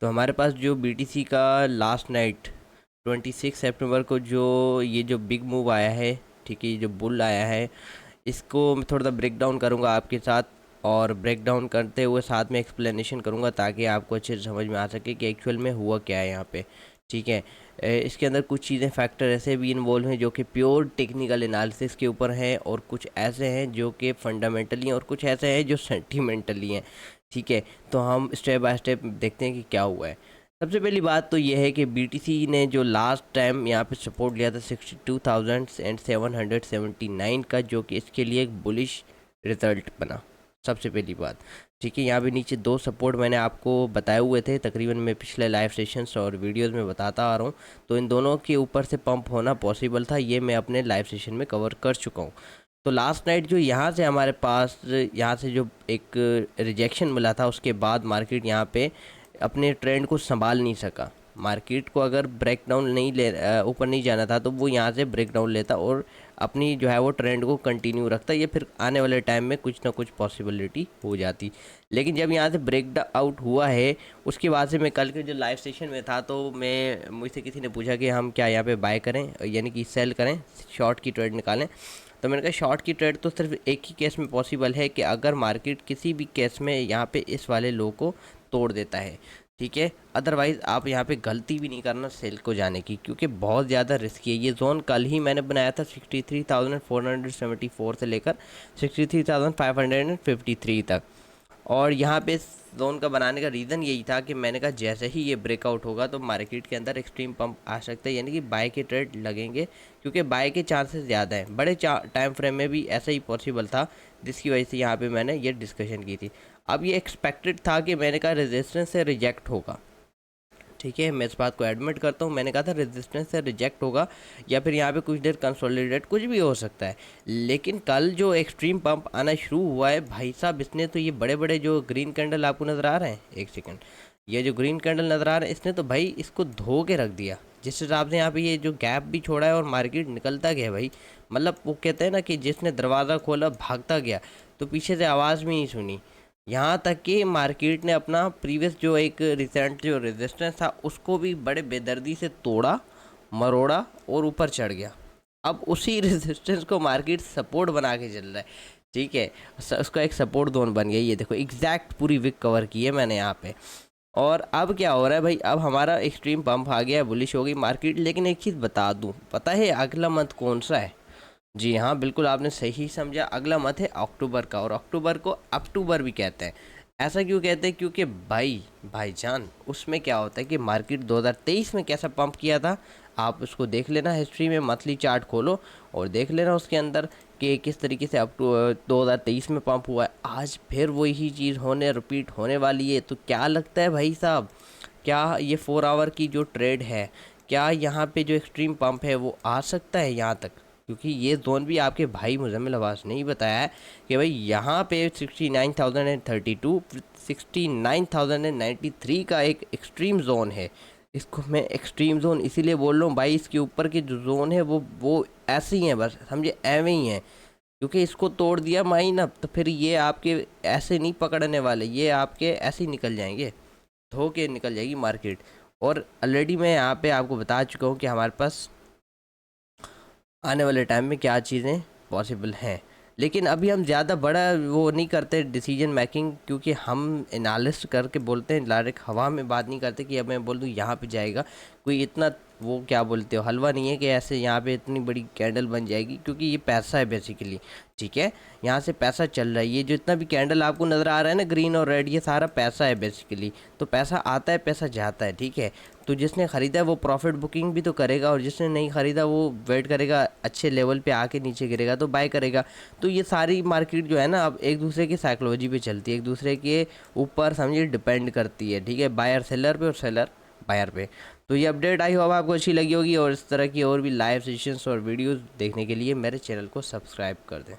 तो हमारे पास जो बीटीसी का लास्ट नाइट 26 सितंबर को जो ये जो बिग मूव आया है, ठीक है, ये जो बुल आया है, इसको मैं थोड़ा सा ब्रेक डाउन करूँगा आपके साथ। और ब्रेक डाउन करते हुए साथ में एक्सप्लेनेशन करूँगा ताकि आपको अच्छे से समझ में आ सके कि एक्चुअल में हुआ क्या है यहाँ पे। ठीक है। इसके अंदर कुछ चीज़ें फैक्टर ऐसे भी इन्वॉल्व हैं जो कि प्योर टेक्निकल एनालिसिस के ऊपर हैं, और कुछ ऐसे हैं जो कि फंडामेंटली हैं, और कुछ ऐसे हैं जो सेंटिमेंटली हैं। ठीक है। तो हम स्टेप बाय स्टेप देखते हैं कि क्या हुआ है। सबसे पहली बात तो ये है कि बीटीसी ने जो लास्ट टाइम यहाँ पे सपोर्ट लिया था 62,779 का, जो कि इसके लिए एक बुलिश रिजल्ट बना। सबसे पहली बात, ठीक है। यहाँ पे नीचे दो सपोर्ट मैंने आपको बताए हुए थे, तकरीबन मैं पिछले लाइव सेशंस और वीडियोस में बताता आ रहा हूँ। तो इन दोनों के ऊपर से पंप होना पॉसिबल था, ये मैं अपने लाइव सेशन में कवर कर चुका हूँ। तो लास्ट नाइट जो यहाँ से हमारे पास यहाँ से जो एक रिजेक्शन मिला था, उसके बाद मार्केट यहाँ पे अपने ट्रेंड को संभाल नहीं सका। मार्केट को अगर ब्रेक डाउन नहीं ऊपर नहीं जाना था तो वो यहाँ से ब्रेक डाउन लेता और अपनी जो है वो ट्रेंड को कंटिन्यू रखता, ये फिर आने वाले टाइम में कुछ ना कुछ पॉसिबिलिटी हो जाती। लेकिन जब यहाँ से ब्रेक आउट हुआ है, उसके बाद से मैं कल के जो लाइव सेशन में था, तो मैं मुझसे किसी ने पूछा कि हम क्या यहाँ पे बाय करें, यानी कि सेल करें, शॉर्ट की ट्रेड निकालें। तो मैंने कहा शॉर्ट की ट्रेड तो सिर्फ एक ही केस में पॉसिबल है कि अगर मार्केट किसी भी केस में यहाँ पे इस वाले लो को तोड़ देता है। ठीक है। अदरवाइज़ आप यहाँ पे गलती भी नहीं करना सेल को जाने की, क्योंकि बहुत ज़्यादा रिस्की है। ये जोन कल ही मैंने बनाया था 63,474 से लेकर 63,553 तक। और यहाँ पे इस जोन का बनाने का रीज़न यही था कि मैंने कहा जैसे ही ये ब्रेकआउट होगा तो मार्केट के अंदर एक्सट्रीम पंप आ सकता है, यानी कि बाय के ट्रेड लगेंगे, क्योंकि बाय के चांसेस ज़्यादा हैं। बड़े टाइम फ्रेम में भी ऐसा ही पॉसिबल था, जिसकी वजह से यहाँ पे मैंने ये डिस्कशन की थी। अब ये एक्सपेक्टेड था कि मैंने कहा रेजिस्टेंस से रिजेक्ट होगा। ठीक है, मैं इस बात को एडमिट करता हूँ, मैंने कहा था रेजिस्टेंस से रिजेक्ट होगा या फिर यहाँ पे कुछ देर कंसोलिडेट कुछ भी हो सकता है। लेकिन कल जो एक्सट्रीम पंप आना शुरू हुआ है भाई साहब, इसने तो ये बड़े बड़े जो ग्रीन कैंडल आपको नज़र आ रहे हैं, एक सेकंड, ये जो ग्रीन कैंडल नज़र आ रहे हैं, इसने तो भाई इसको धो के रख दिया। जिस हिसाब से यहाँ पे ये जो गैप भी छोड़ा है और मार्केट निकलता गया भाई, मतलब वो कहते हैं ना कि जिसने दरवाज़ा खोला भागता गया, तो पीछे से आवाज़ भी नहीं सुनी। यहाँ तक कि मार्केट ने अपना प्रीवियस जो एक रिसेंट जो रेजिस्टेंस था उसको भी बड़े बेदर्दी से तोड़ा, मरोड़ा और ऊपर चढ़ गया। अब उसी रेजिस्टेंस को मार्केट सपोर्ट बना के चल रहा है। ठीक है, उसका एक सपोर्ट जोन बन गया। ये देखो एग्जैक्ट पूरी विक कवर की है मैंने यहाँ पे। और अब क्या हो रहा है भाई, अब हमारा एक्सट्रीम पंप आ गया है, बुलिश हो गई मार्केट। लेकिन एक चीज़ बता दूँ, पता है अगला मंथ कौन सा है? जी हाँ, बिल्कुल आपने सही समझा, अगला मंथ है अक्टूबर का, और अक्टूबर को अक्टूबर भी कहते हैं। ऐसा क्यों कहते हैं? क्योंकि भाईजान उसमें क्या होता है कि मार्केट 2023 में कैसा पंप किया था, आप उसको देख लेना, हिस्ट्री में मंथली चार्ट खोलो और देख लेना उसके अंदर कि किस तरीके से अप टू 2023 में पंप हुआ है। आज फिर वही चीज़ रिपीट होने वाली है। तो क्या लगता है भाई साहब, क्या ये 4 आवर की जो ट्रेड है, क्या यहाँ पे जो एक्सट्रीम पंप है वो आ सकता है यहाँ तक? क्योंकि ये जोन भी आपके भाई मुजम्मिल अब्बास ने ही बताया है कि भाई यहाँ पे 69,032 69,093 का एक एक्सट्रीम जोन है। इसको मैं एक्सट्रीम जोन इसीलिए बोल रहा हूँ भाई, इसके ऊपर के जो जोन है वो ऐसे ही हैं, बस समझे, एवं ही हैं। क्योंकि इसको तोड़ दिया माइन अब, तो फिर ये आपके ऐसे नहीं पकड़ने वाले, ये आपके ऐसे ही निकल जाएंगे, धो के निकल जाएगी मार्केट। और ऑलरेडी मैं यहाँ पे आपको बता चुका हूँ कि हमारे पास आने वाले टाइम में क्या चीज़ें पॉसिबल हैं। लेकिन अभी हम ज़्यादा बड़ा वो नहीं करते डिसीजन मेकिंग, क्योंकि हम एनालिस्ट करके बोलते हैं, डायरेक्ट हवा में बात नहीं करते कि अब मैं बोल दूँ यहाँ पे जाएगा। कोई इतना वो क्या बोलते हो हलवा नहीं है कि ऐसे यहाँ पे इतनी बड़ी कैंडल बन जाएगी, क्योंकि ये पैसा है बेसिकली। ठीक है, यहाँ से पैसा चल रहा है। ये जो इतना भी कैंडल आपको नज़र आ रहा है ना, ग्रीन और रेड, ये सारा पैसा है बेसिकली। तो पैसा आता है, पैसा जाता है। ठीक है, तो जिसने ख़रीदा है वो प्रॉफिट बुकिंग भी तो करेगा, और जिसने नहीं ख़रीदा वो वेट करेगा, अच्छे लेवल पे आके नीचे गिरेगा तो बाय करेगा। तो ये सारी मार्केट जो है ना, अब एक दूसरे की साइकोलॉजी पे चलती है, एक दूसरे के ऊपर समझिए डिपेंड करती है। ठीक है, बायर सेलर पे और सेलर बायर पे। तो ये अपडेट आई होप आपको अच्छी लगी होगी, और इस तरह की और भी लाइव सेशंस और वीडियोज़ देखने के लिए मेरे चैनल को सब्सक्राइब कर दें।